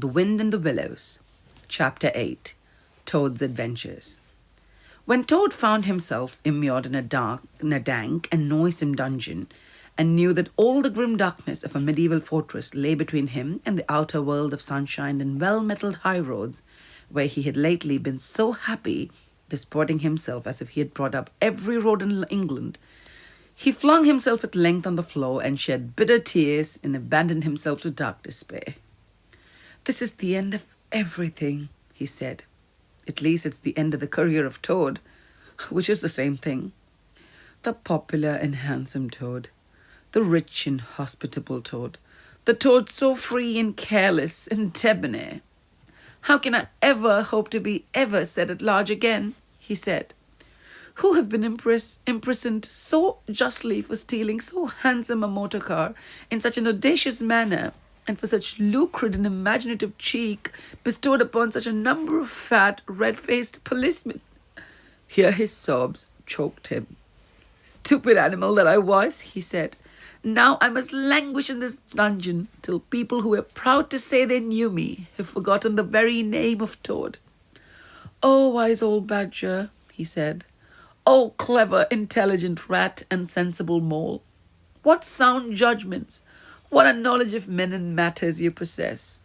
The Wind in the Willows, Chapter 8, Toad's Adventures. When Toad found himself immured in a dank and noisome dungeon, and knew that all the grim darkness of a medieval fortress lay between him and the outer world of sunshine and well-metalled high-roads, where he had lately been so happy, disporting himself as if he had brought up every road in England, he flung himself at length on the floor and shed bitter tears and abandoned himself to dark despair. "This is the end of everything," he said. "At least it's the end of the career of Toad, which is the same thing. The popular and handsome Toad, the rich and hospitable Toad, the Toad so free and careless and debonair. How can I ever hope to be ever set at large again?" he said, "who have been imprisoned so justly for stealing so handsome a motor car in such an audacious manner, and for such lucrid and imaginative cheek bestowed upon such a number of fat, red-faced policemen." Here his sobs choked him. "Stupid animal that I was," he said. "Now I must languish in this dungeon till people who were proud to say they knew me have forgotten the very name of Toad. Oh, wise old badger," he said. "Oh, clever, intelligent rat and sensible mole. What sound judgments, what a knowledge of men and matters you possess.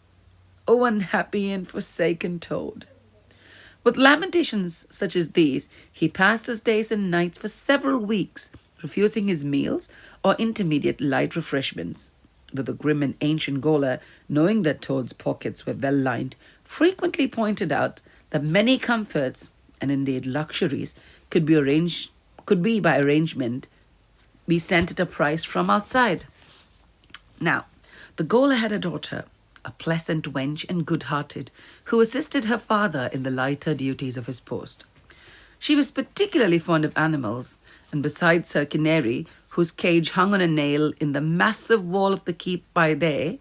Oh, unhappy and forsaken Toad." With lamentations such as these, he passed his days and nights for several weeks, refusing his meals or intermediate light refreshments, though the grim and ancient gaoler, knowing that Toad's pockets were well lined, frequently pointed out that many comforts, and indeed luxuries, could be by arrangement be sent at a price from outside. Now, the gaoler had a daughter, a pleasant wench and good-hearted, who assisted her father in the lighter duties of his post. She was particularly fond of animals, and besides her canary, whose cage hung on a nail in the massive wall of the keep by day,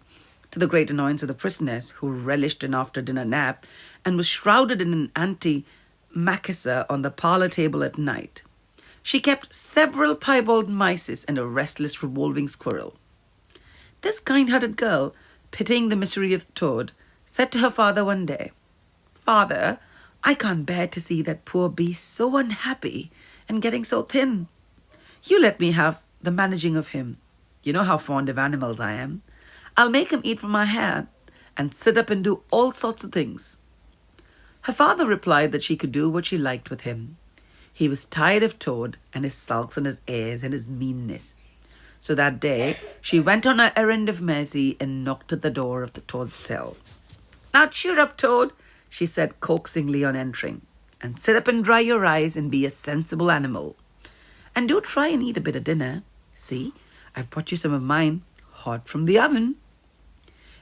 to the great annoyance of the prisoners, who relished an after-dinner nap, and was shrouded in an anti-macassar on the parlour table at night, she kept several piebald mice and a restless revolving squirrel. This kind-hearted girl, pitying the misery of Toad, said to her father one day, "Father, I can't bear to see that poor beast so unhappy and getting so thin. You let me have the managing of him. You know how fond of animals I am. I'll make him eat from my hand and sit up and do all sorts of things." Her father replied that she could do what she liked with him. He was tired of Toad and his sulks and his airs and his meanness. So that day she went on her errand of mercy and knocked at the door of the Toad's cell. "Now cheer up, Toad," she said coaxingly on entering, "and sit up and dry your eyes and be a sensible animal. And do try and eat a bit of dinner. See, I've brought you some of mine, hot from the oven."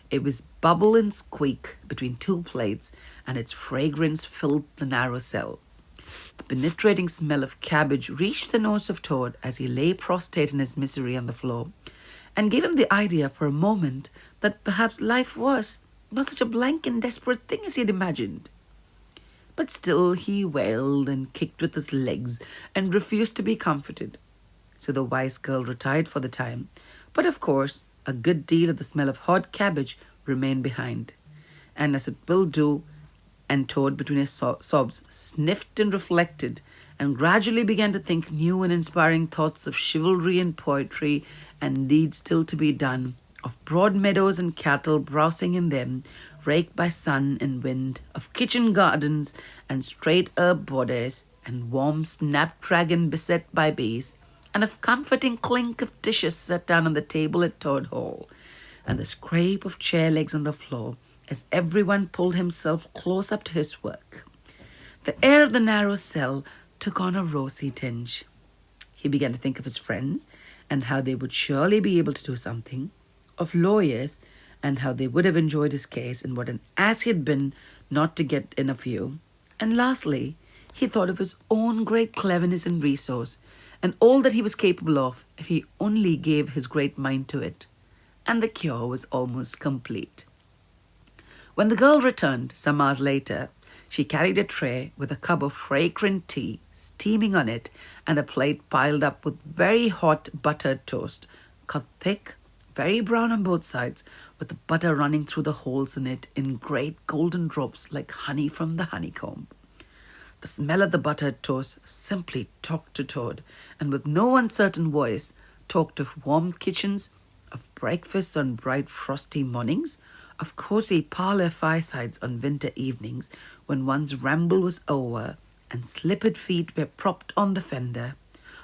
It was bubble and squeak between two plates, and its fragrance filled the narrow cell. The penetrating smell of cabbage reached the nose of Toad as he lay prostrate in his misery on the floor, and gave him the idea for a moment that perhaps life was not such a blank and desperate thing as he had imagined. But still he wailed and kicked with his legs and refused to be comforted. So the wise girl retired for the time, but of course a good deal of the smell of hot cabbage remained behind, and as it will do, and Toad, between his sobs, sniffed and reflected, and gradually began to think new and inspiring thoughts of chivalry and poetry, and deeds still to be done, of broad meadows and cattle browsing in them, raked by sun and wind, of kitchen gardens and straight herb borders, and warm snapdragon beset by bees, and of comforting clink of dishes set down on the table at Toad Hall, and the scrape of chair legs on the floor, as everyone pulled himself close up to his work. The air of the narrow cell took on a rosy tinge. He began to think of his friends, and how they would surely be able to do something, of lawyers, and how they would have enjoyed his case, and what an ass he had been not to get in a few. And lastly, he thought of his own great cleverness and resource, and all that he was capable of if he only gave his great mind to it. And the cure was almost complete. When the girl returned some hours later, she carried a tray with a cup of fragrant tea steaming on it and a plate piled up with very hot buttered toast, cut thick, very brown on both sides, with the butter running through the holes in it in great golden drops like honey from the honeycomb. The smell of the buttered toast simply talked to Toad, and with no uncertain voice talked of warm kitchens, of breakfasts on bright frosty mornings, of cosy parlour firesides on winter evenings when one's ramble was over and slippered feet were propped on the fender,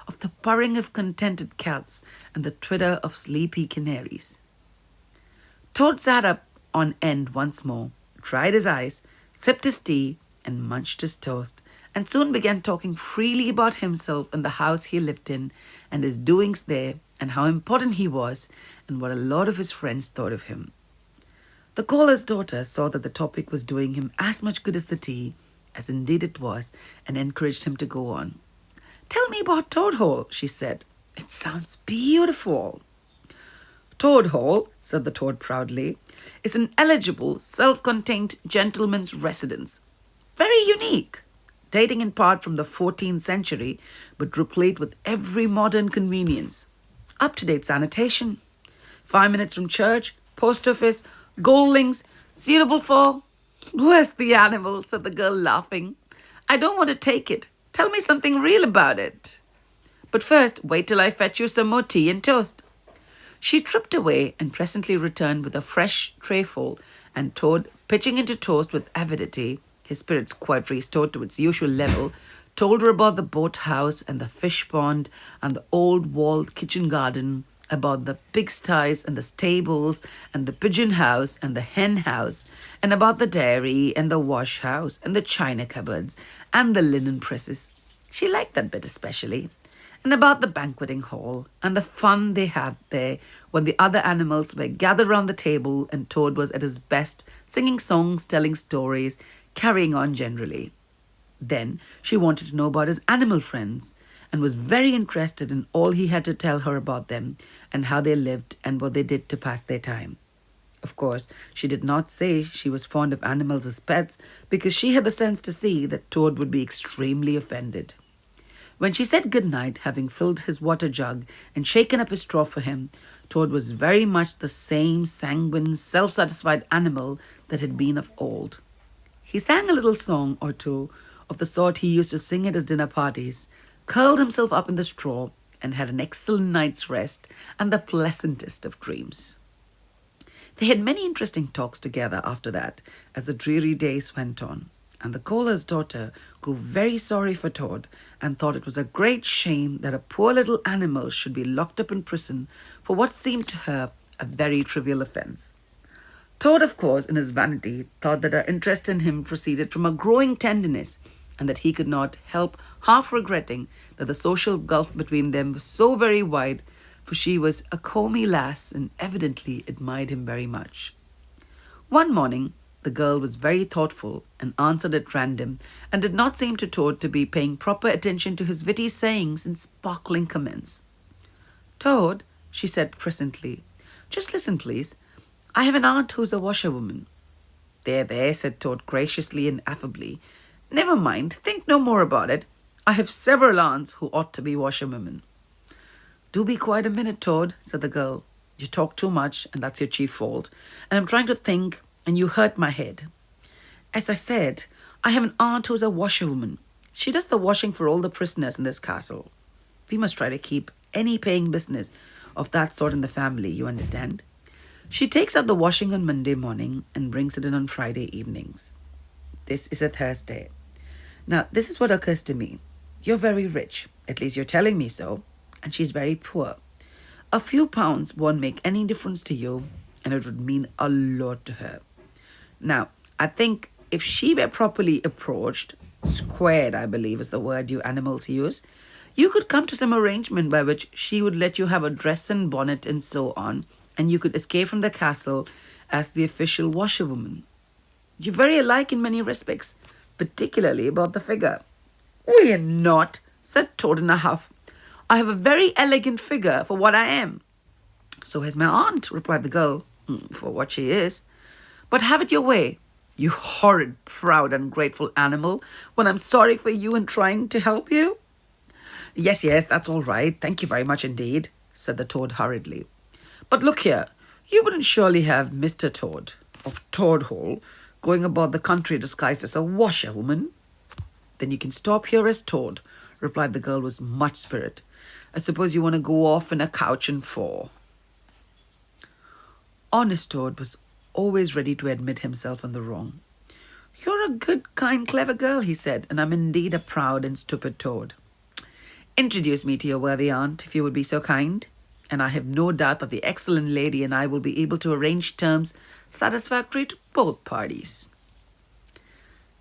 of the purring of contented cats and the twitter of sleepy canaries. Toad sat up on end once more, dried his eyes, sipped his tea, and munched his toast, and soon began talking freely about himself and the house he lived in, and his doings there, and how important he was, and what a lot of his friends thought of him. The caller's daughter saw that the topic was doing him as much good as the tea, as indeed it was, and encouraged him to go on. "Tell me about Toad Hall," she said. "It sounds beautiful." "Toad Hall," said the Toad proudly, "is an eligible, self-contained gentleman's residence. Very unique, dating in part from the 14th century, but replete with every modern convenience. Up-to-date sanitation, 5 minutes from church, post office, gold links, suitable for—" "Bless the animal," said the girl, laughing. "I don't want to take it. Tell me something real about it. But first, wait till I fetch you some more tea and toast." She tripped away and presently returned with a fresh trayful, and Toad, pitching into toast with avidity, his spirits quite restored to its usual level, told her about the boathouse and the fish pond and the old walled kitchen garden, about the pigsties and the stables and the pigeon house and the hen house, and about the dairy and the wash house and the china cupboards and the linen presses. She liked that bit especially. And about the banqueting hall and the fun they had there when the other animals were gathered round the table and Toad was at his best, singing songs, telling stories, carrying on generally. Then she wanted to know about his animal friends, and was very interested in all he had to tell her about them and how they lived and what they did to pass their time. Of course, she did not say she was fond of animals as pets, because she had the sense to see that Toad would be extremely offended. When she said good night, having filled his water jug and shaken up his straw for him, Toad was very much the same sanguine, self-satisfied animal that had been of old. He sang a little song or two of the sort he used to sing at his dinner parties, curled himself up in the straw, and had an excellent night's rest and the pleasantest of dreams. They had many interesting talks together after that, as the dreary days went on, and the caller's daughter grew very sorry for Toad and thought it was a great shame that a poor little animal should be locked up in prison for what seemed to her a very trivial offence. Toad, of course, in his vanity, thought that her interest in him proceeded from a growing tenderness, and that he could not help half regretting that the social gulf between them was so very wide, for she was a comely lass and evidently admired him very much. One morning, the girl was very thoughtful and answered at random, and did not seem to Toad to be paying proper attention to his witty sayings and sparkling comments. "Toad," she said presently, "just listen, please. I have an aunt who's a washerwoman." "There, there," said Toad graciously and affably. "Never mind, think no more about it. I have several aunts who ought to be washerwomen." "Do be quiet a minute, Toad," said the girl. "You talk too much, and that's your chief fault. And I'm trying to think, and you hurt my head. As I said, I have an aunt who's a washerwoman. She does the washing for all the prisoners in this castle. We must try to keep any paying business of that sort in the family, you understand. She takes out the washing on Monday morning and brings it in on Friday evenings. This is a Thursday. Now, this is what occurs to me. You're very rich, at least you're telling me so, and she's very poor. A few pounds won't make any difference to you, and it would mean a lot to her. Now, I think if she were properly approached, squared, I believe is the word you animals use, you could come to some arrangement by which she would let you have a dress and bonnet and so on, and you could escape from the castle as the official washerwoman. You're very alike in many respects, particularly about the figure." "We're not," said Toad in a huff. "I have a very elegant figure for what I am." "So has my aunt," replied the girl, "for what she is. But have it your way, you horrid, proud, ungrateful animal, when I'm sorry for you and trying to help you." "Yes, that's all right. Thank you very much indeed," said the Toad hurriedly. But look here, you wouldn't surely have Mr. Toad of Toad Hole going about the country disguised as a washerwoman? Then you can stop here as Toad, replied the girl with much spirit. I suppose you want to go off in a couch and four. Honest Toad was always ready to admit himself in the wrong. You're a good, kind, clever girl, he said, and I'm indeed a proud and stupid Toad. Introduce me to your worthy aunt, if you would be so kind, and I have no doubt that the excellent lady and I will be able to arrange terms satisfactory to both parties.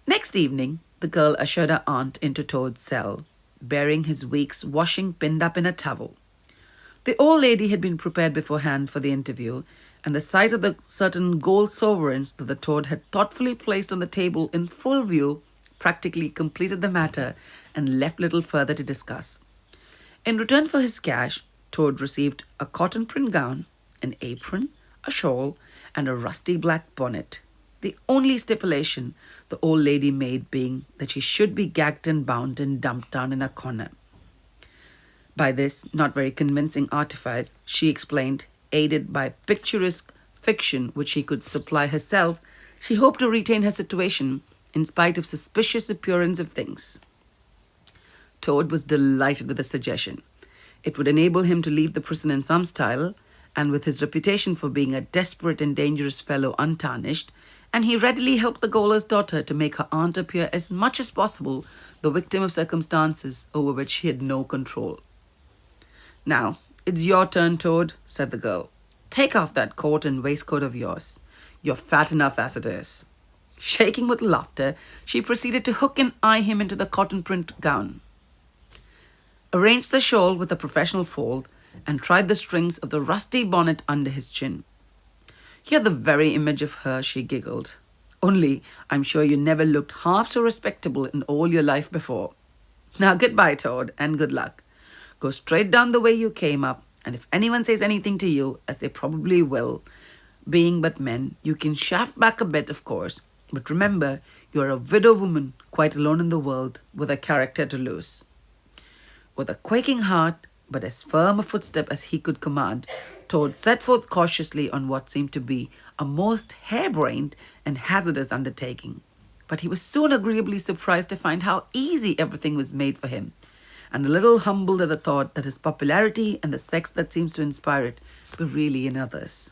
Next evening, the girl ushered her aunt into Toad's cell, bearing his week's washing pinned up in a towel. The old lady had been prepared beforehand for the interview, and the sight of the certain gold sovereigns that the Toad had thoughtfully placed on the table in full view practically completed the matter and left little further to discuss. In return for his cash, Toad received a cotton print gown, an apron, a shawl, and a rusty black bonnet. The only stipulation the old lady made being that she should be gagged and bound and dumped down in a corner. By this not very convincing artifice, she explained, aided by picturesque fiction which she could supply herself, she hoped to retain her situation in spite of suspicious appearance of things. Toad was delighted with the suggestion. It would enable him to leave the prison in some style, and with his reputation for being a desperate and dangerous fellow untarnished, and he readily helped the gaoler's daughter to make her aunt appear as much as possible the victim of circumstances over which she had no control. Now, it's your turn, Toad, said the girl. Take off that coat and waistcoat of yours. You're fat enough as it is. Shaking with laughter, she proceeded to hook and eye him into the cotton print gown, arranged the shawl with a professional fold, and tried the strings of the rusty bonnet under his chin. You're the very image of her, she giggled. Only, I'm sure you never looked half so respectable in all your life before. Now goodbye, Toad, and good luck. Go straight down the way you came up, and if anyone says anything to you, as they probably will, being but men, you can shaft back a bit, of course, but remember, you're a widow woman, quite alone in the world, with a character to lose. With a quaking heart, but as firm a footstep as he could command, Toad set forth cautiously on what seemed to be a most harebrained and hazardous undertaking. But he was soon agreeably surprised to find how easy everything was made for him, and a little humbled at the thought that his popularity and the sex that seems to inspire it were really in others.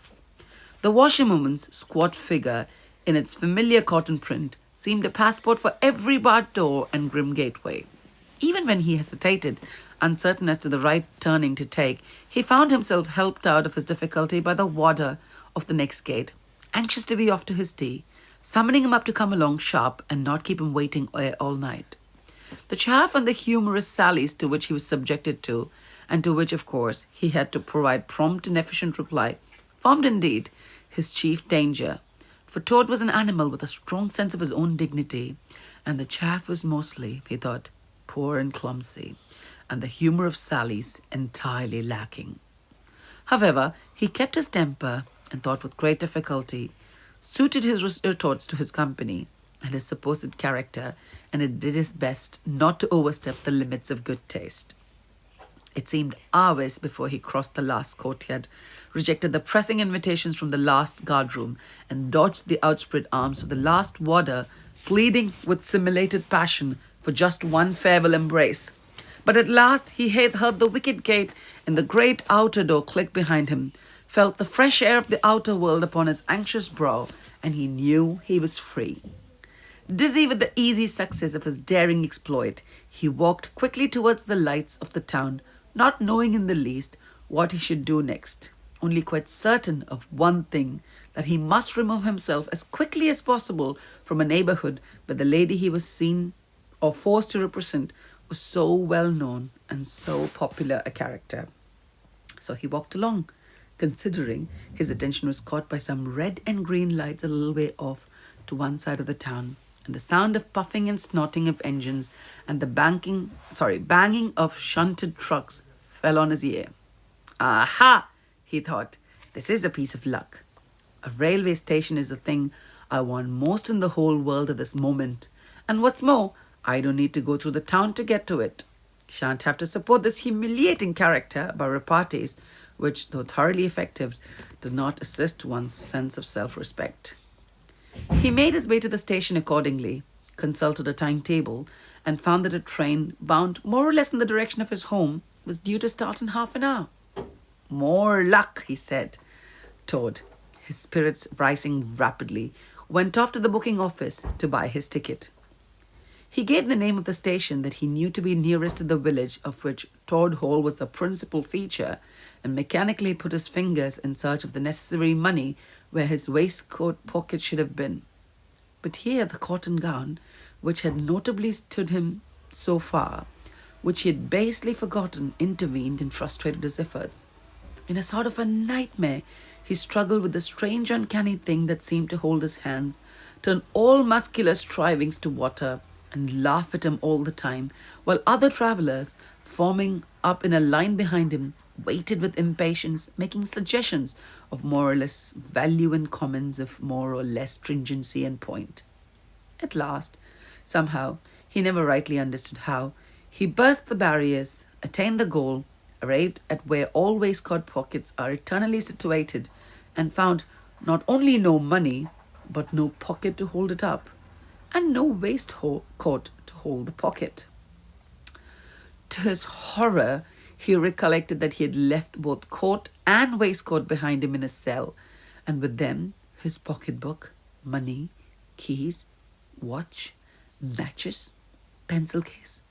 The washerwoman's squat figure, in its familiar cotton print, seemed a passport for every barred door and grim gateway. Even when he hesitated, uncertain as to the right turning to take, he found himself helped out of his difficulty by the warder of the next gate, anxious to be off to his tea, summoning him up to come along sharp and not keep him waiting all night. The chaff and the humorous sallies to which he was subjected to, and to which, of course, he had to provide prompt and efficient reply, formed indeed his chief danger, for Toad was an animal with a strong sense of his own dignity, and the chaff was mostly, he thought, poor and clumsy, and the humour of sallies entirely lacking. However, he kept his temper, and thought with great difficulty, suited his retorts to his company and his supposed character, and it did his best not to overstep the limits of good taste. It seemed hours before he crossed the last courtyard, rejected the pressing invitations from the last guardroom, and dodged the outspread arms of the last warder, pleading with simulated passion for just one farewell embrace. But at last he had heard the wicket gate and the great outer door click behind him, felt the fresh air of the outer world upon his anxious brow, and he knew he was free. Dizzy with the easy success of his daring exploit, he walked quickly towards the lights of the town, not knowing in the least what he should do next, only quite certain of one thing, that he must remove himself as quickly as possible from a neighbourhood where the lady he was seen or forced to represent was so well known and so popular a character. So he walked along, considering his attention was caught by some red and green lights a little way off to one side of the town, and the sound of puffing and snorting of engines and the banging of shunted trucks fell on his ear. Aha, he thought, this is a piece of luck. A railway station is the thing I want most in the whole world at this moment, and what's more, I don't need to go through the town to get to it. Shan't have to support this humiliating character by repartees which, though thoroughly effective, did not assist one's sense of self-respect. He made his way to the station accordingly, consulted a timetable, and found that a train bound more or less in the direction of his home was due to start in half an hour. More luck, he said. Toad, his spirits rising rapidly, went off to the booking office to buy his ticket. He gave the name of the station that he knew to be nearest to the village of which Toad Hall was the principal feature, and mechanically put his fingers in search of the necessary money where his waistcoat pocket should have been. But here the cotton gown, which had notably stood him so far, which he had basely forgotten, intervened and frustrated his efforts. In a sort of a nightmare, he struggled with the strange uncanny thing that seemed to hold his hands, turn all muscular strivings to water, and laugh at him all the time, while other travellers, forming up in a line behind him, waited with impatience, making suggestions of more or less value and comments of more or less stringency and point. At last, somehow, he never rightly understood how, he burst the barriers, attained the goal, arrived at where all waistcoat pockets are eternally situated, and found not only no money, but no pocket to hold it up, and no waistcoat to hold the pocket. To his horror, he recollected that he had left both coat and waistcoat behind him in his cell, and with them his pocketbook, money, keys, watch, matches, pencil case,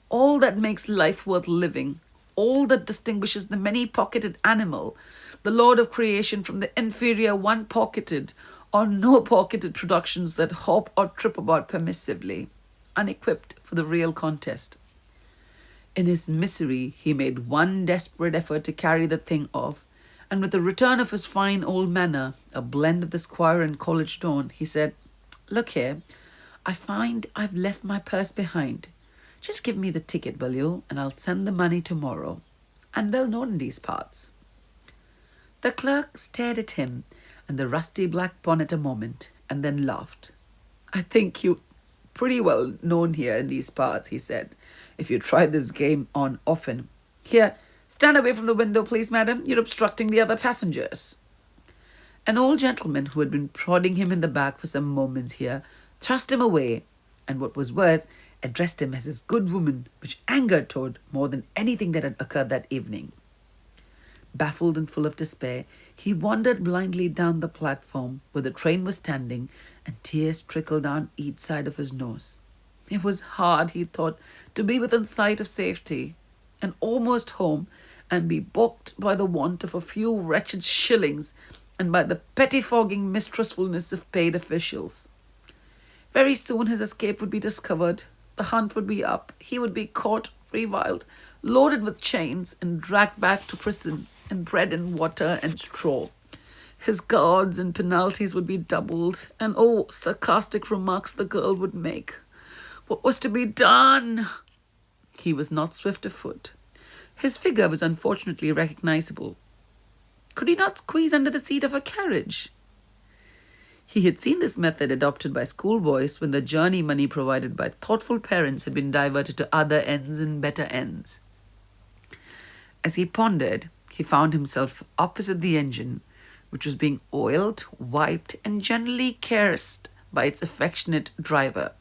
all that makes life worth living, all that distinguishes the many-pocketed animal, the lord of creation, from the inferior one-pocketed or no-pocketed productions that hop or trip about permissively, unequipped for the real contest. In his misery, he made one desperate effort to carry the thing off, and with the return of his fine old manner, a blend of the squire and college tone, he said, "Look here, I find I've left my purse behind. Just give me the ticket, will you, and I'll send the money tomorrow. I'm well known in these parts." The clerk stared at him and the rusty black bonnet a moment, and then laughed. "I think you pretty well known here in these parts," he said, "if you try this game on often. Here, stand away from the window, please, madam. You're obstructing the other passengers." An old gentleman who had been prodding him in the back for some moments here thrust him away, and what was worse, addressed him as his good woman, which angered Toad more than anything that had occurred that evening. Baffled and full of despair, he wandered blindly down the platform where the train was standing, and tears trickled down each side of his nose. It was hard, he thought, to be within sight of safety, and almost home, and be balked by the want of a few wretched shillings, and by the pettifogging mistrustfulness of paid officials. Very soon his escape would be discovered, the hunt would be up, he would be caught, reviled, loaded with chains, and dragged back to prison, and bread and water and straw. His guards and penalties would be doubled, and sarcastic remarks the girl would make. What was to be done? He was not swift of foot. His figure was unfortunately recognizable. Could he not squeeze under the seat of a carriage? He had seen this method adopted by schoolboys when the journey money provided by thoughtful parents had been diverted to other ends and better ends. As he pondered, he found himself opposite the engine, which was being oiled, wiped, and generally caressed by its affectionate driver,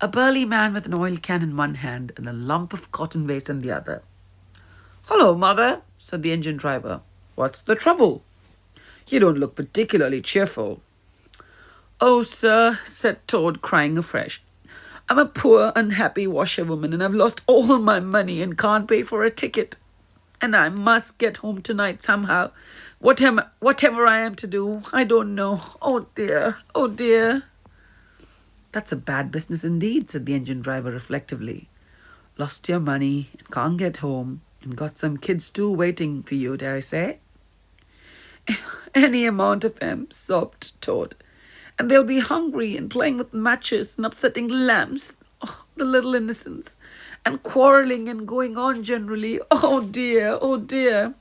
a burly man with an oil can in one hand and a lump of cotton waste in the other. "Hello, mother," said the engine driver. "What's the trouble? You don't look particularly cheerful." "Oh, sir," said Toad, crying afresh, "I'm a poor, unhappy washerwoman, and I've lost all my money and can't pay for a ticket. And I must get home tonight somehow. Whatever I am to do, I don't know. Oh dear, oh dear." "That's a bad business indeed," said the engine driver reflectively. "Lost your money and can't get home, and got some kids too waiting for you, dare I say?" "Any amount of them," sobbed Toad. "And they'll be hungry and playing with matches and upsetting lamps. Oh, the little innocents. And quarrelling and going on generally. Oh dear, oh dear."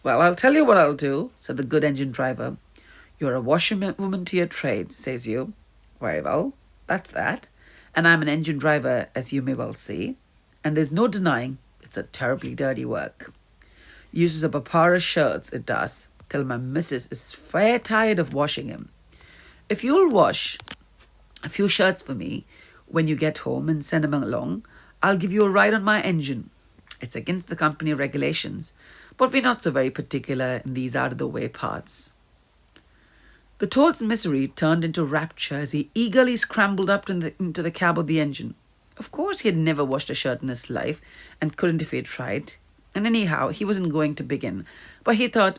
"Well, I'll tell you what I'll do," said the good engine driver. "You're a washerwoman to your trade, says you. Very well, that's that. And I'm an engine driver, as you may well see. And there's no denying it's a terribly dirty work. Uses up a pair of shirts, it does, till my missus is fair tired of washing him. If you'll wash a few shirts for me when you get home and send 'em along, I'll give you a ride on my engine. It's against the company regulations, but we're not so very particular in these out-of-the-way parts." The toad's misery turned into rapture as he eagerly scrambled up into the cab of the engine. Of course, he had never washed a shirt in his life and couldn't if he had tried. And anyhow, he wasn't going to begin. But he thought,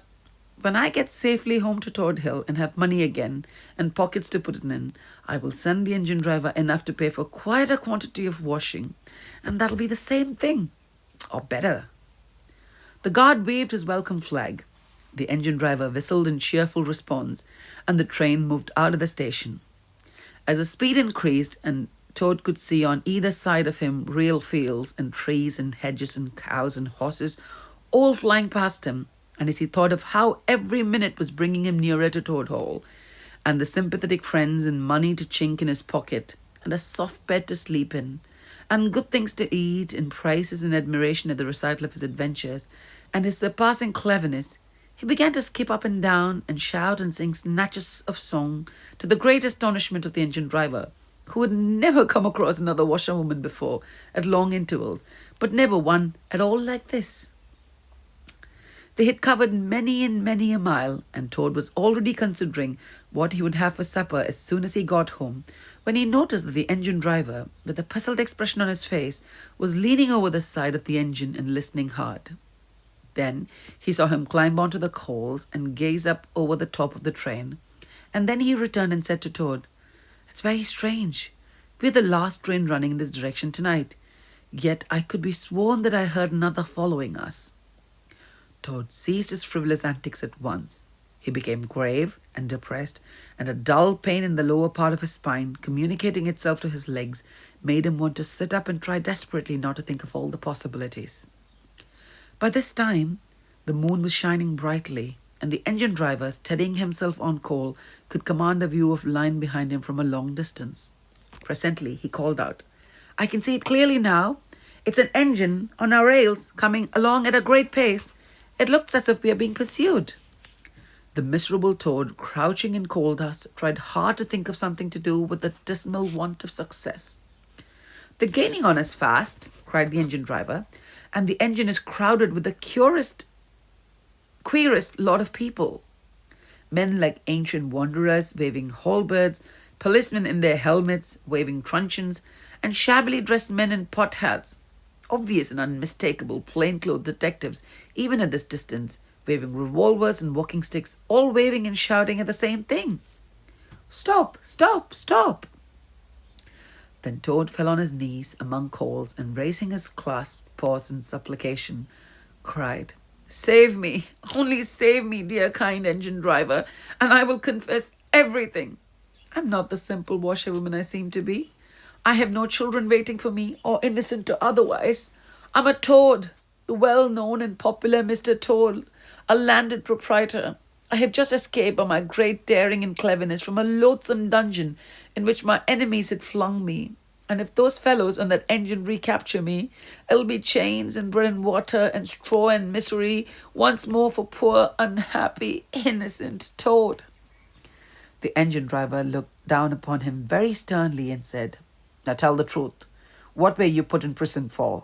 when I get safely home to Toad Hill and have money again and pockets to put it in, I will send the engine driver enough to pay for quite a quantity of washing. And that'll be the same thing, or better. The guard waved his welcome flag. The engine driver whistled in cheerful response, and the train moved out of the station. As the speed increased and Toad could see on either side of him real fields and trees and hedges and cows and horses all flying past him, and as he thought of how every minute was bringing him nearer to Toad Hall, and the sympathetic friends and money to chink in his pocket, and a soft bed to sleep in, and good things to eat, and prizes and admiration at the recital of his adventures, and his surpassing cleverness, he began to skip up and down and shout and sing snatches of song, to the great astonishment of the engine driver, who had never come across another washerwoman before at long intervals, but never one at all like this. They had covered many and many a mile, and Toad was already considering what he would have for supper as soon as he got home, when he noticed that the engine driver, with a puzzled expression on his face, was leaning over the side of the engine and listening hard. Then he saw him climb onto the coals and gaze up over the top of the train, and then he returned and said to Toad, "It's very strange. We're the last train running in this direction tonight, yet I could be sworn that I heard another following us." Toad ceased his frivolous antics at once. He became grave and depressed, and a dull pain in the lower part of his spine, communicating itself to his legs, made him want to sit up and try desperately not to think of all the possibilities. By this time, the moon was shining brightly, and the engine driver, steadying himself on coal, could command a view of line behind him from a long distance. Presently, he called out, "I can see it clearly now. It's an engine on our rails coming along at a great pace. It looks as if we are being pursued." The miserable Toad, crouching in coal dust, tried hard to think of something to do with the dismal want of success. "They're gaining on us fast," cried the engine driver, "and the engine is crowded with the queerest lot of people. Men like ancient wanderers waving halberds, policemen in their helmets waving truncheons, and shabbily dressed men in pot hats, obvious and unmistakable plain-clothed detectives, even at this distance, waving revolvers and walking sticks, all waving and shouting at the same thing. Stop, stop, stop!" Then Toad fell on his knees among coals and, raising his clasped paws in supplication, cried, "Save me, only save me, dear kind engine driver, and I will confess everything. I'm not the simple washerwoman I seem to be. I have no children waiting for me, or innocent or otherwise. I'm a Toad, the well-known and popular Mr. Toad, a landed proprietor. I have just escaped by my great daring and cleverness from a loathsome dungeon in which my enemies had flung me. And if those fellows on that engine recapture me, it'll be chains and bread and water and straw and misery once more for poor, unhappy, innocent Toad." The engine driver looked down upon him very sternly and said, "Now tell the truth. What were you put in prison for?"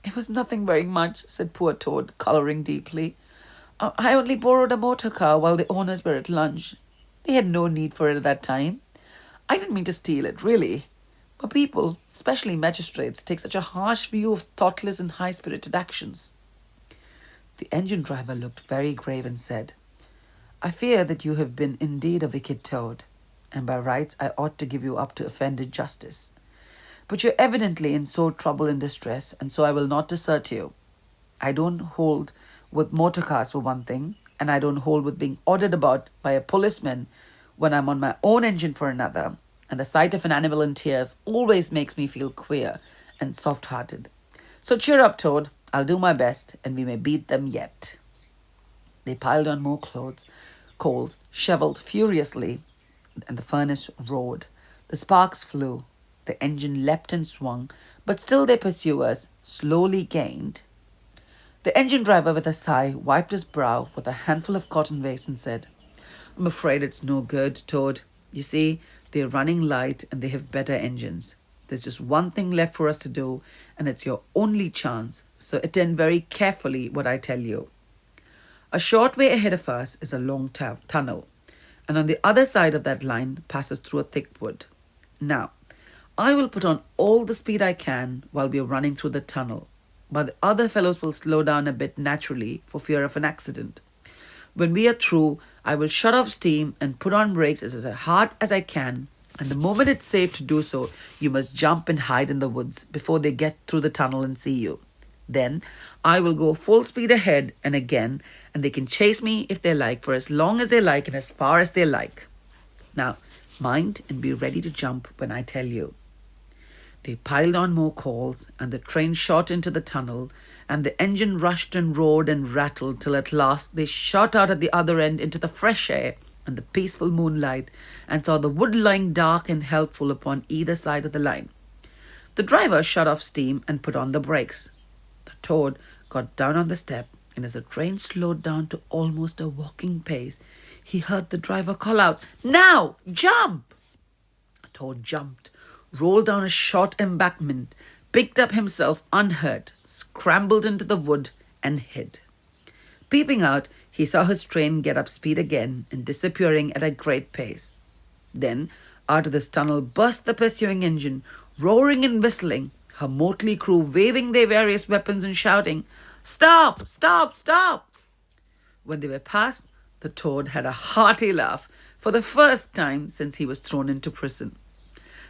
"It was nothing very much," said poor Toad, colouring deeply. "I only borrowed a motor car while the owners were at lunch. They had no need for it at that time. I didn't mean to steal it, really. But people, especially magistrates, take such a harsh view of thoughtless and high-spirited actions." The engine driver looked very grave and said, "I fear that you have been indeed a wicked Toad, and by rights I ought to give you up to offended justice. But you're evidently in sore trouble and distress, and so I will not desert you. I don't hold with motor cars for one thing, and I don't hold with being ordered about by a policeman when I'm on my own engine for another, and the sight of an animal in tears always makes me feel queer and soft-hearted. So cheer up, Toad. I'll do my best, and we may beat them yet." They piled on more coals, shovelled furiously, and the furnace roared. The sparks flew. The engine leapt and swung, but still their pursuers slowly gained. The engine driver, with a sigh, wiped his brow with a handful of cotton waste and said, I'm afraid it's no good, Toad. You see, they're running light and they have better engines. There's just one thing left for us to do, and it's your only chance, so attend very carefully what I tell you. A short way ahead of us is a long tunnel, and on the other side of that line passes through a thick wood. Now, I will put on all the speed I can while we are running through the tunnel, but the other fellows will slow down a bit naturally for fear of an accident. When we are through, I will shut off steam and put on brakes as hard as I can, and the moment it's safe to do so, you must jump and hide in the woods before they get through the tunnel and see you. Then I will go full speed ahead and again, and they can chase me if they like, for as long as they like and as far as they like. Now, mind and be ready to jump when I tell you. They piled on more calls, and the train shot into the tunnel, and the engine rushed and roared and rattled till at last they shot out at the other end into the fresh air and the peaceful moonlight, and saw the wood lying dark and helpful upon either side of the line. The driver shut off steam and put on the brakes. The Toad got down on the step, and as the train slowed down to almost a walking pace, he heard the driver call out, Now, jump! The Toad jumped, rolled down a short embankment, picked up himself unhurt, scrambled into the wood, and hid. Peeping out, he saw his train get up speed again and disappearing at a great pace. Then, out of this tunnel burst the pursuing engine, roaring and whistling, her motley crew waving their various weapons and shouting, Stop! Stop! Stop! When they were past, the Toad had a hearty laugh for the first time since he was thrown into prison.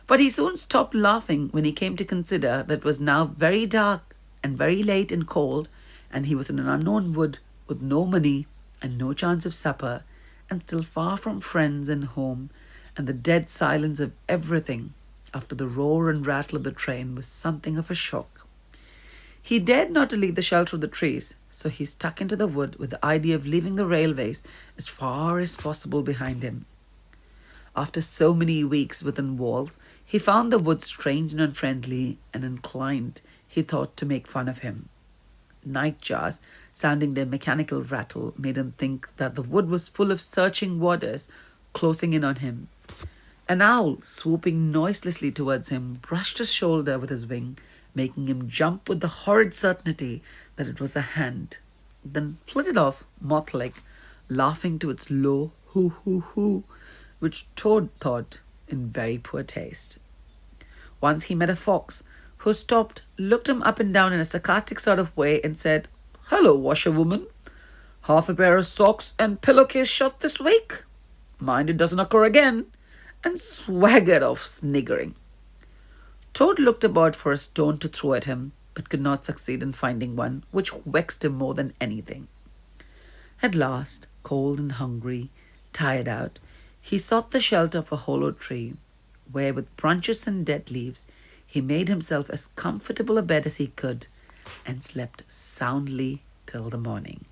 But he soon stopped laughing when he came to consider that it was now very dark and very late and cold, and he was in an unknown wood with no money and no chance of supper, and still far from friends and home, and the dead silence of everything after the roar and rattle of the train was something of a shock. He dared not to leave the shelter of the trees, so he stuck into the wood with the idea of leaving the railways as far as possible behind him. After so many weeks within walls, he found the wood strange and unfriendly, and inclined, he thought, to make fun of him. Night jars, sounding their mechanical rattle, made him think that the wood was full of searching warders closing in on him. An owl, swooping noiselessly towards him, brushed his shoulder with his wing, making him jump with the horrid certainty that it was a hand, then flitted off, moth-like, laughing to its low hoo-hoo-hoo, which Toad thought in very poor taste. Once he met a fox, who stopped, looked him up and down in a sarcastic sort of way, and said, Hello, washerwoman. Half a pair of socks and pillowcase shot this week? Mind it doesn't occur again, and swaggered off sniggering. Toad looked about for a stone to throw at him, but could not succeed in finding one, which vexed him more than anything. At last, cold and hungry, tired out, he sought the shelter of a hollow tree, where with branches and dead leaves he made himself as comfortable a bed as he could, and slept soundly till the morning.